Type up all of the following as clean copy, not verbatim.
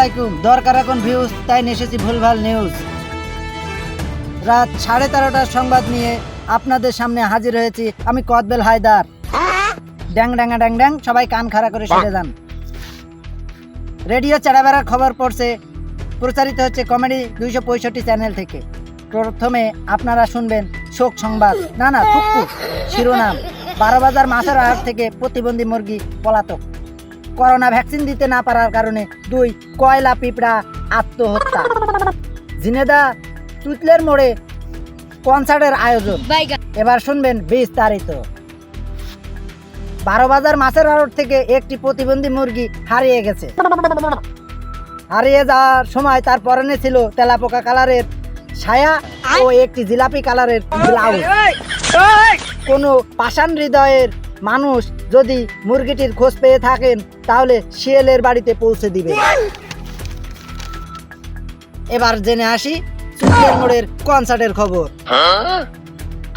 আলাইকুম। দরকার এখন ভিউজ, তাই নিয়ে এসেছি ভুলভাল নিউজ। রাত 13:30টার সংবাদ নিয়ে আপনাদের সামনে হাজির হয়েছি আমি কদবেল হায়দার। ড্যাং ড্যাঙ্গা ড্যাং ড্যাং, সবাই কান খাড়া করে সেরে যান। রেডিও চাড়াবেড়ার খবর পড়ছে, প্রচারিত হচ্ছে কমেডি 265 চ্যানেল থেকে। প্রথমে আপনারা শুনবেন শোক সংবাদ, না থুকু শিরোনাম। 12 বাজার মাছের আড়ত থেকে প্রতিবন্ধী মুরগি পলাতক। করোনা ভ্যাকসিন দিতে না পারার কারণে 2 কয়লা পিঁপড়া আত্মহত্যা। ঝিনেদা তুতলের মোড়ে কনসার্টের আয়োজন। এবার শুনবেন বিস্তারিত। 12 বাজার মাছের আড়ত থেকে একটি প্রতিবন্ধী মুরগি হারিয়ে গেছে। হারিয়ে যাওয়ার সময় তার পরনে ছিল তেলাপোকা কালারের ছায়া ও একটি জিলাপি কালারের ব্লাউজ। কোনো পাষাণ হৃদয়ের মানুষ যদি মুরগিটির খোঁজ পেয়ে থাকেন তাহলে শিয়ালের বাড়িতে পৌঁছে দিবে। এবার জেনে আসি তুতলের মোড়ের কনসার্টের খবর।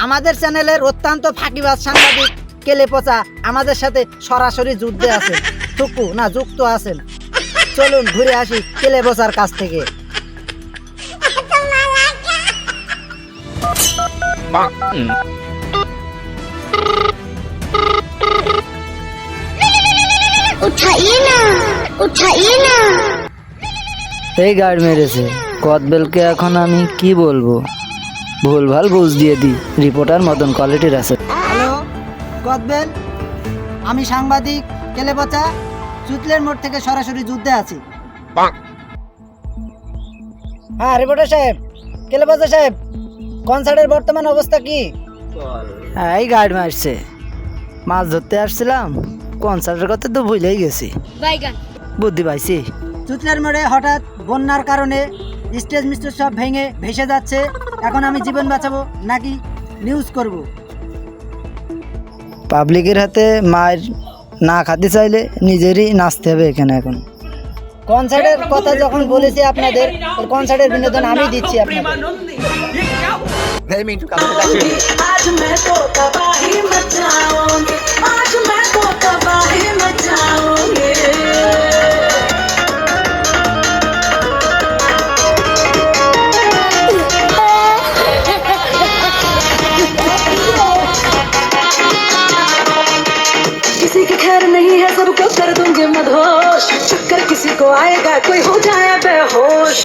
আমাদের চ্যানেলের অত্যন্ত ফাঁকিবাজ সাংবাদিক কেলে পচা আমাদের সাথে সরাসরি যুদ্ধে আছেন, টুকু না যুক্ত আছেন। চলুন ঘুরে আসি কেলে পচার কাছ থেকে। এই গার্ড মেরেছে কদবেলকে, এখন আমি কি বলবো? ভুলভাল বুঝ দিয়ে দিই, রিপোর্টার মতন কোয়ালিটির আছে। হ্যালো কদবেল, আমি সাংবাদিক কেলে পচা, তুতলের মোড় থেকে সরাসরি যুদ্ধে আছি। হ্যাঁ রিপোর্টার সাহেব, কেলে পচা সাহেব, কনসার্টের বর্তমান অবস্থা কি? হ্যাঁ, এই গার্ড মারছে, মাছ ধরতে আসছিলাম, কনসার্টের কথা তো ভুলেই গেছি। বুদ্ধি পাইছি। তুতলের মোড়ে হঠাৎ বন্যার কারণে স্টেজ মিস্টেজ সব ভেঙে ভেসে যাচ্ছে। এখন আমি জীবন বাঁচাবো নাকি নিউজ করব? পাবলিকের হাতে মার না খাতে চাইলে নিজেরই নাচতে হবে এখানে। এখন কনসার্টের কথা যখন বলেছি আপনাদের, কনসার্টের বিনোদন আমি দিচ্ছি আপনাদের। आज मैं तो तबाही मचाऊंगी, आज मैं तो तबाही मचाऊंगी। किसी की खैर नहीं है, सबको कर दूंगी मदहोश। चक्कर किसी को आएगा, कोई हो जाए बेहोश।